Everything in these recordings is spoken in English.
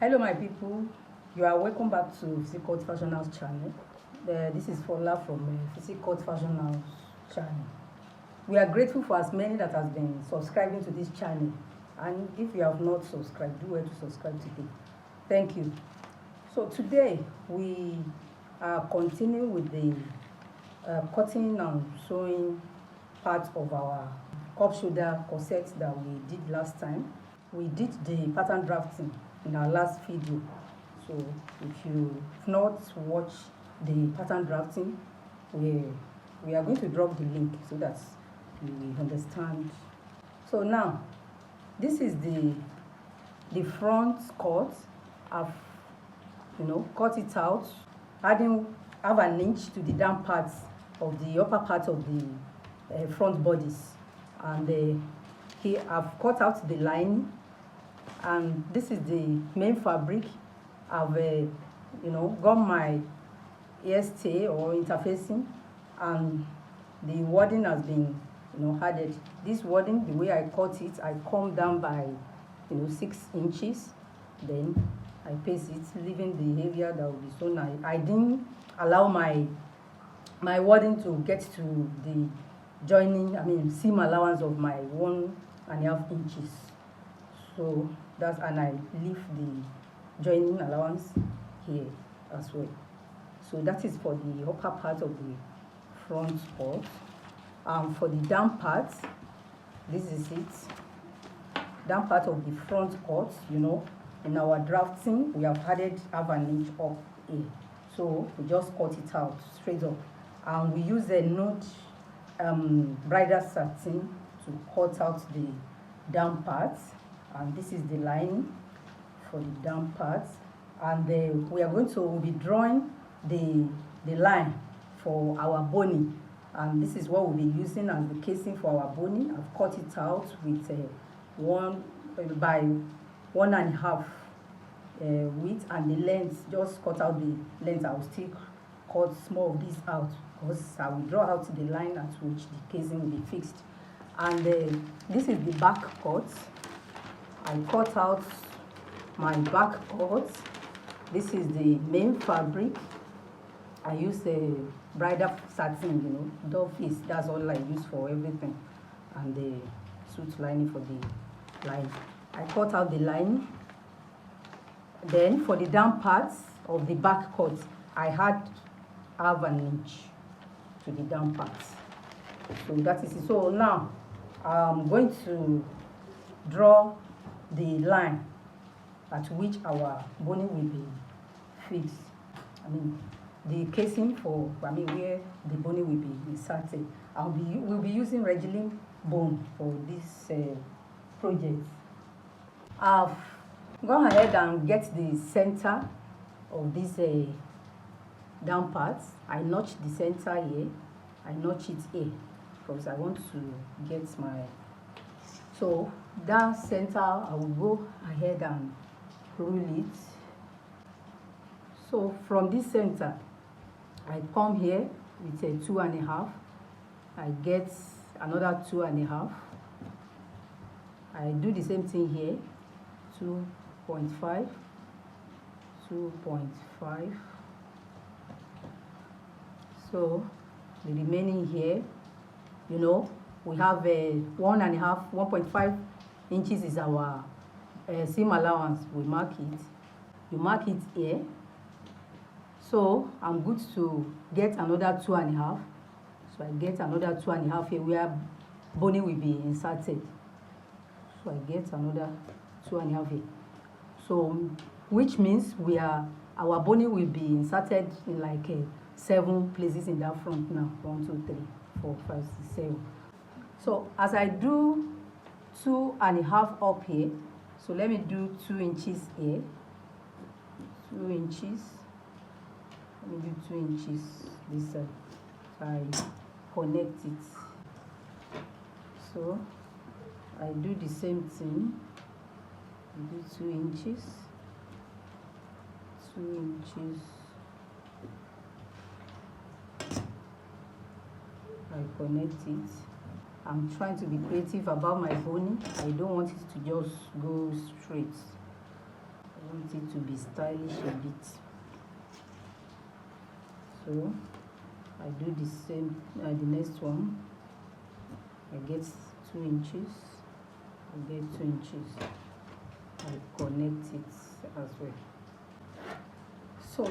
Hello my people, you are welcome back to Physique Fashion House channel. This is Fola from Physique Fashion House channel. We are grateful for as many that has been subscribing to this channel, and if you have not subscribed, do well to subscribe today. Thank you. So today we are continuing with the cutting and sewing part of our cup shoulder corset that we did last time. We did the pattern drafting in our last video, so if you have not watched the pattern drafting, we are going to drop the link so that you will understand. So now this is the front cut. I've cut it out, adding have an inch to the down part of the upper part of the front bodice, and here I've cut out the lining, and this is the main fabric. I've got my hairstay or interfacing, and the wording has been added. This wording, the way I cut it, I come down by 6 inches, then I paste it, leaving the area that will be sewn. I didn't allow my wording to get to the joining, seam allowance of my 1.5 inches. So that's, and I leave the joining allowance here as well. So that is for the upper part of the front part. For the down part, this is it. Down part of the front part, in our drafting we have added half an inch up here, so we just cut it out straight up, and we use a nude bridal satin to cut out the down part, and this is the lining for the down part. And we are going to be drawing the line for our bony, and this is what we'll be using as the casing for our bony. I've cut it out with 1 by 1.5 width, and the length, just cut out the length. I will still cut small of this out because I will draw out the line at which the casing will be fixed. And this is the back cut. I cut out my back cut. This is the main fabric. I use a bridal satin, doll face. That's all I use for everything, and the suit lining for the line. I cut out the line. Then for the down parts of the back cut, I had half an inch to the down parts. So that is it. So now I'm going to draw the line at which our bony will be fixed. The casing for where the bony will be inserted. We'll be using Regilin bone for this project. I've gone ahead and get the center of this down part. I notch the center here. I notch it here because I want to get my. So that center, I will go ahead and rule it. So from this center, I come here with a 2.5. I get another 2.5. I do the same thing here, 2.5, 2.5. So the remaining here, we have a 1.5 inches is our seam allowance. We mark it. You mark it here. So I'm good to get another 2.5. So I get another 2.5 here where bony will be inserted. So I get another 2.5 here. So which means our bony will be inserted in like 7 places in that front now. 1, 2, 3, 4, 5, 6, 7. So as I do 2.5 up here, so let me do 2 inches here. 2 inches. Let me do 2 inches this side. I connect it. So I do the same thing. I do 2 inches. 2 inches. I connect it. I'm trying to be creative about my bony. I don't want it to just go straight. want it to be stylish a bit. So I do the same, the next one. I get 2 inches. I get 2 inches. I connect it as well. So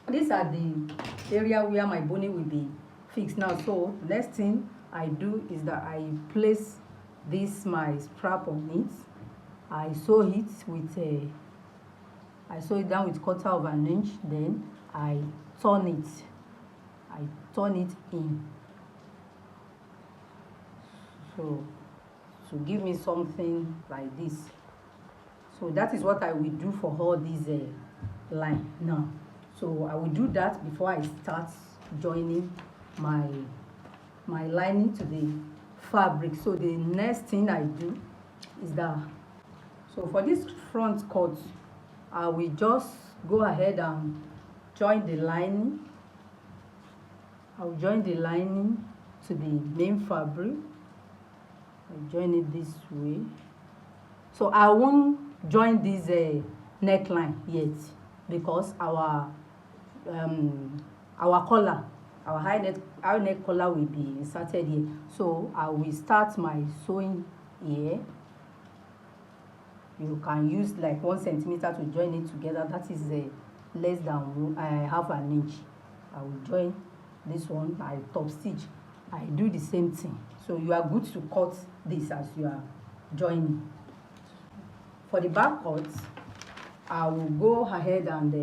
these are the area where my boning will be fixed now. So next thing I do is that I place my strap on it. I sew it with I sew it down with 1/4 inch. Then I turn it. I turn it in. So to give me something like this. So that is what I will do for all these line now. So I will do that before I start joining my lining to the fabric. So the next thing I do is that, so for this front cut, I will just go ahead and join the lining. I will join the lining to the main fabric. I join it this way. So I won't join this neckline yet, because our collar, our high neck collar will be inserted here. So I will start my sewing here. You can use like 1 centimeter to join it together. That is less than 1/2 inch. I will join this one. I top stitch. I do the same thing. So you are good to cut this as you are joining. For the back cut, I will go ahead and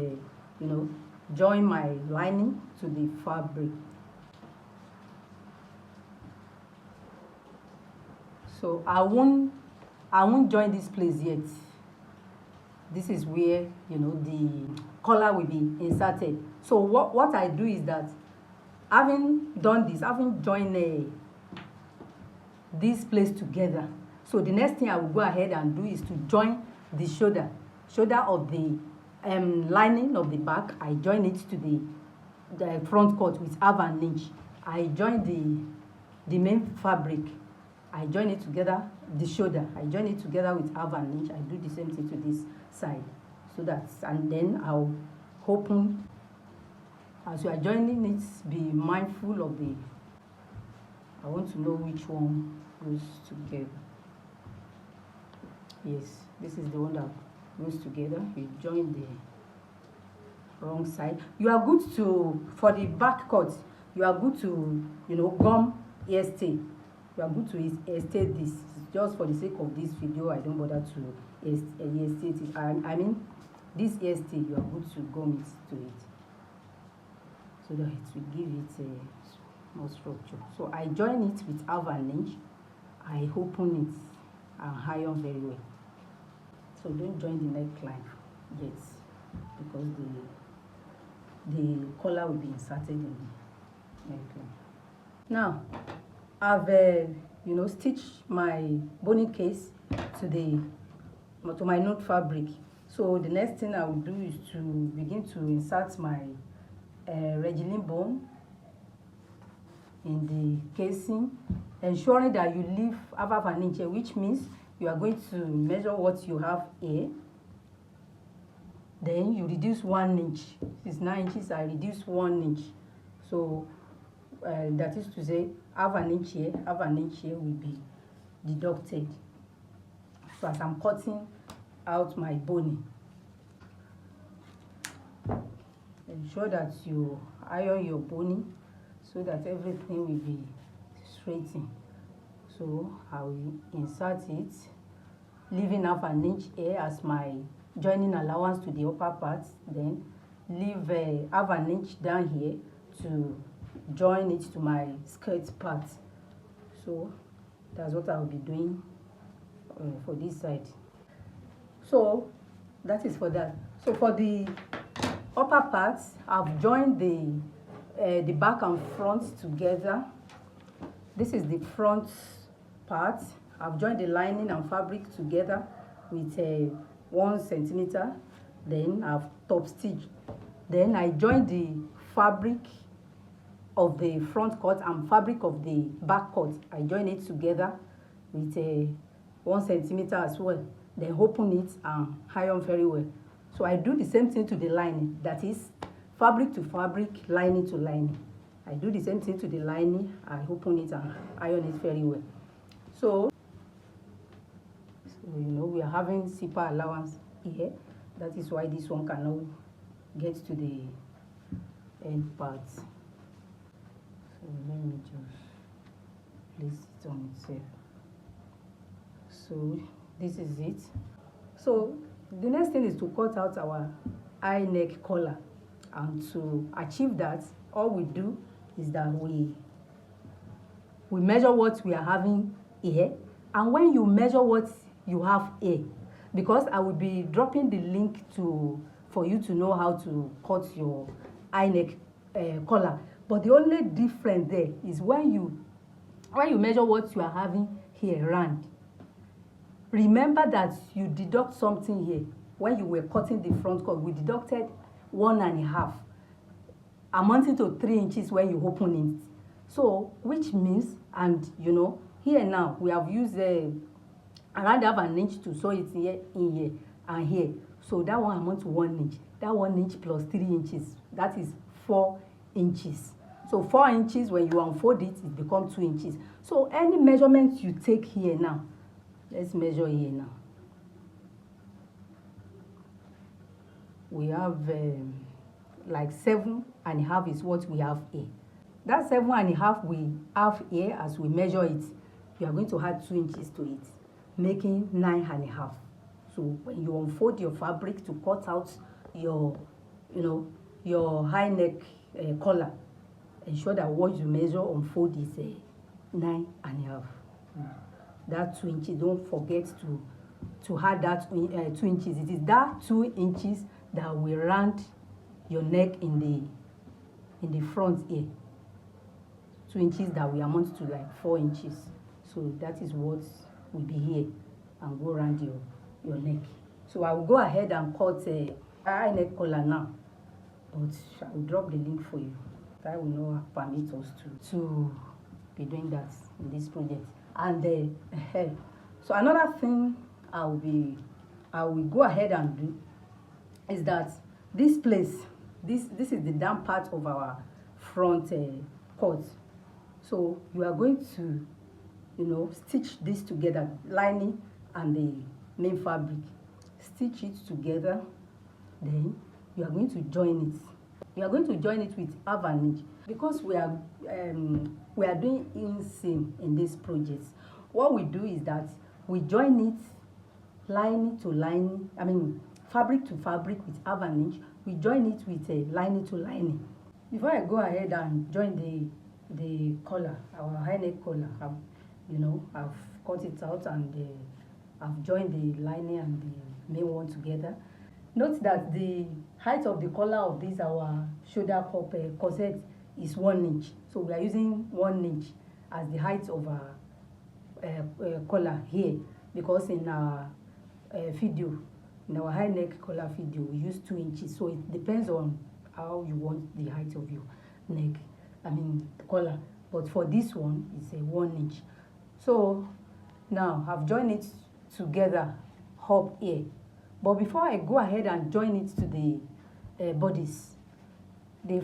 join my lining to the fabric. So I won't join this place yet. This is where the collar will be inserted. So what I do is that, having done this, having joined this place together, so the next thing I will go ahead and do is to join the shoulder of the lining of the back. I join it to the front cut with 1/2 inch. I join the main fabric. I join it together, the shoulder. I join it together with 1/2 inch. I do the same thing to this side. So that's, and then I'll open. As you are joining it, be mindful of I want to know which one goes together. Yes, this is the one that goes together. You join the wrong side. You are good to, for the back cut, you are good to gum ear stay. You are good to ear stay this. Just for the sake of this video, I don't bother to ear stay it. I mean this ear stay, you are good to gum it to it, so that it will give it a more structure. So I join it with 1/2 inch. I open it and iron very well. So don't join the neckline yet, because the collar will be inserted in the neckline. Now I've stitched my boning case to my note fabric. So the next thing I will do is to begin to insert my regilin bone in the casing, ensuring that you leave 1/2 inch here, which means you are going to measure what you have here. Then you reduce 1 inch. This is 9 inches. I reduce 1 inch. So that is to say, 1/2 inch here, 1/2 inch here will be deducted. So as I'm cutting out my boning, ensure that you iron your boning so that everything will be straightened. So I will insert it, leaving 1/2 inch here as my joining allowance to the upper part. Then leave 1/2 inch down here to join it to my skirt part. So that's what I will be doing for this side. So that is for that. So for the upper part, I've joined the back and front together. This is the front part. I've joined the lining and fabric together with 1 centimeter. Then I've top stitched. Then I joined the fabric of the front cut and fabric of the back cut. I join it together with 1 centimeter as well. then open it and iron very well. So I do the same thing to the lining, that is fabric to fabric, lining to lining. I do the same thing to the lining, I open it and iron it very well. So you know, we are having zipper allowance here. That is why this one cannot get to the end part. So let me just place it on itself. So this is it. So the next thing is to cut out our high neck collar, and to achieve that, all we do is that we measure what we are having here. And when you measure what you have here, because I will be dropping the link for you to know how to cut your high neck collar, but the only difference there is when you measure what you are having here round, remember that you deduct something here. When you were cutting the front cut, we deducted 1.5, amounting to 3 inches when you open it. So which means, and you know, here now we have used around 1/2 inch to sew it here, in here and here. So that one amounts to 1 inch. That 1 inch plus 3 inches, that is 4 inches. So 4 inches, when you unfold it, it becomes 2 inches. So any measurement you take here now, let's measure here now. We have like 7.5 is what we have here. That 7.5 we have here, as we measure it, you are going to add 2 inches to it, making 9.5. So when you unfold your fabric to cut out your, you know, your high neck collar, ensure that what you measure unfold is 9.5. That 2 inches, don't forget to add that 2 inches. It is that 2 inches that will round your neck in the front here. 2 inches that will amount to like 4 inches. So that is what will be here and go around your neck. So I will go ahead and cut a high neck collar now, but I will drop the link for you. That will not permit us to be doing that in this project. And so another thing I will go ahead and do is that this place, this is the down part of our front cut. So you are going to, you know, stitch this together, lining and the main fabric. Stitch it together, then you are going to join it. You are going to join it with 1/2 inch, because we are doing inseam in this project. What we do is that we join it lining to lining, I mean fabric to fabric with 1/2 inch. We join it with a lining to lining. Before I go ahead and join the collar, our high neck collar, I've cut it out and I've joined the lining and the main one together. Note that the height of the collar of this our shoulder cup corset is 1 inch. So we are using 1 inch as the height of our collar here, because in our video, in our high neck collar video, we use 2 inches. So it depends on how you want the height of your neck, the collar. But for this one, it's a 1 inch. So now I've joined it together up here. But before I go ahead and join it to the bodice, the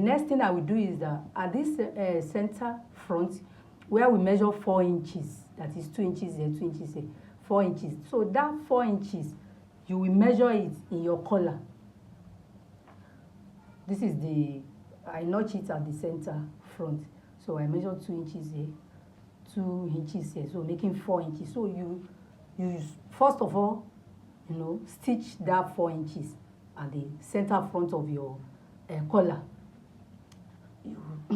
next thing I will do is that at this center front, where we measure 4 inches, that is 2 inches here, 2 inches here, 4 inches. So that 4 inches, you will measure it in your collar. This is I notch it at the center front. So I measure 2 inches here, 2 inches here, so making 4 inches. So you first of all, stitch that 4 inches at the center front of your collar.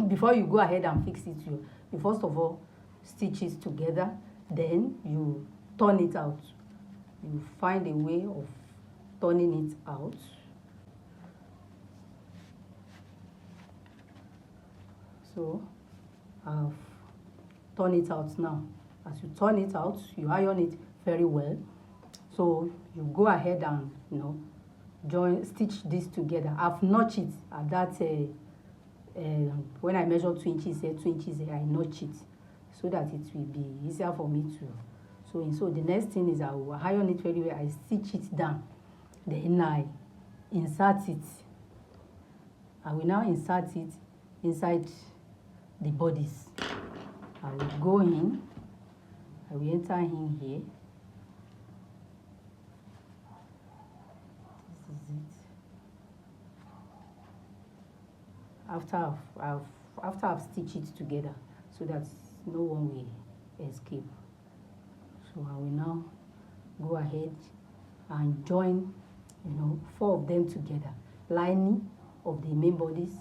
Before you go ahead and fix it, you first of all stitch it together, then you turn it out. You find a way of turning it out. So I've turned it out now. As you turn it out, you iron it very well. So you go ahead and stitch this together. I've notched it at that when I measure 2 inches here, 2 inches here, I notch it so that it will be easier for me to. sewing. So the next thing is I will iron it very well. I stitch it down, then I insert it. I will now insert it inside the bodice. I will go in, I will enter in here. This is it. After I've stitched it together so that no one will escape. So I will now go ahead and join, 4 of them together. Lining of the main bodice,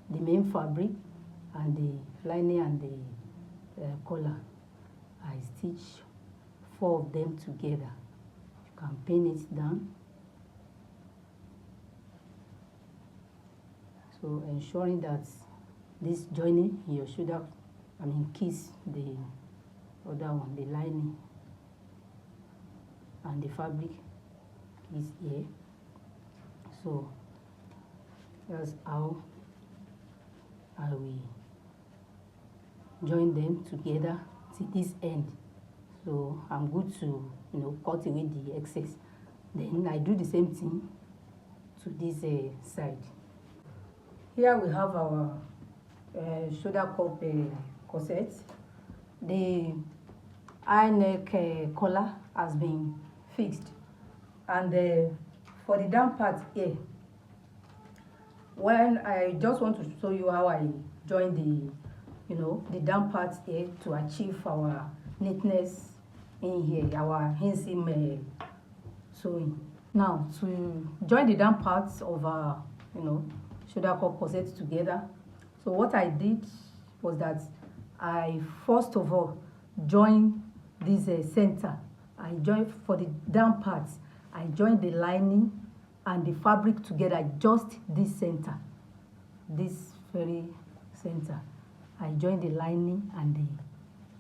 the main fabric, and the lining and the collar. I stitch 4 of them together. You can pin it down. So ensuring that this joining in your shoulder, kiss the other one, the lining and the fabric is here. So that's how I will join them together to this end. So I'm good to cut away the excess. Then I do the same thing to this side. Here we have our shoulder cup corset. The high neck collar has been fixed, and for the down part here, when I just want to show you how I join the down part here to achieve our neatness in here, our inseam sewing. Now to join the down parts of our shoulder cup corset together. So what I did was that I first of all join this center. I join for the down parts. I join the lining and the fabric together, just this center, this very center. I join the lining and the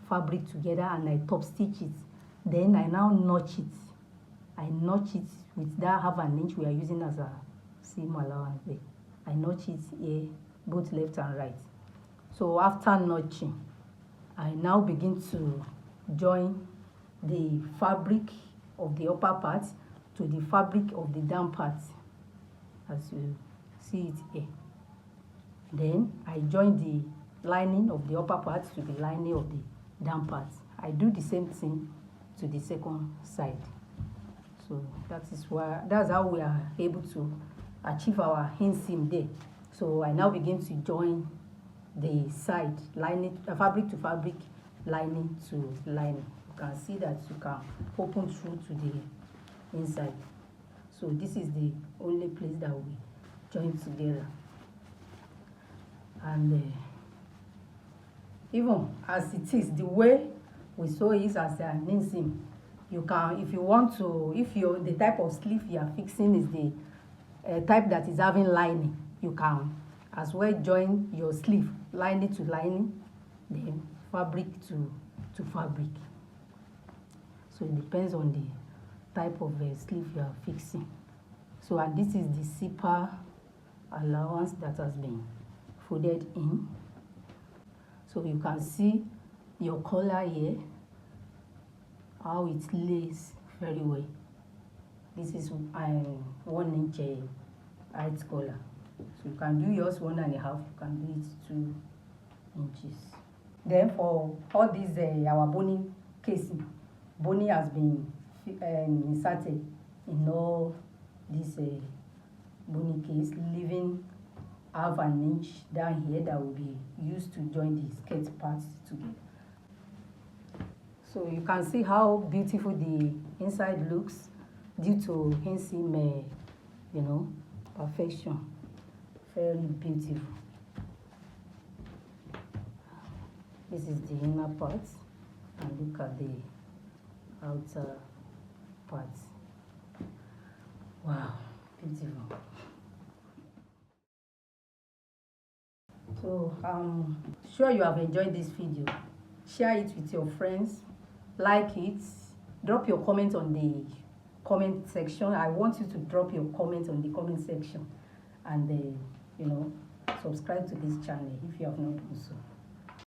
fabric together, and I top stitch it. Then I now notch it. I notch it with that 1/2 inch we are using as a seam allowance there. I notch it here, both left and right. So after notching, I now begin to join the fabric of the upper part to the fabric of the down part, as you see it here. Then I join the lining of the upper part to the lining of the down part. I do the same thing to the second side. So that's how we are able to achieve our inseam there. So I now begin to join the side lining, fabric to fabric, lining to lining. You can see that you can open through to the inside. So this is the only place that we join together. And even as it is, the way we sew is as an inseam. You can, if you want to, if the type of sleeve you are fixing is the type that is having lining, you can as well join your sleeve lining to lining, then fabric to fabric. So it depends on the type of sleeve you are fixing. So, and this is the zipper allowance that has been folded in. So you can see your collar here, how it lays very well. This is 1 inch height collar. So you can do yours 1.5, you can do it 2 inches. Then for all these our boning casing, boning has been inserted in all this boning case, leaving 1/2 inch down here that will be used to join the skirt parts together. So you can see how beautiful the inside looks due to inseam, perfection. Very beautiful. This is the inner part, and look at the outer part. Wow, beautiful. So I'm sure you have enjoyed this video. Share it with your friends, like it, drop your comment on the comment section. I want you to drop your comment on the comment section, and subscribe to this channel if you have not done so.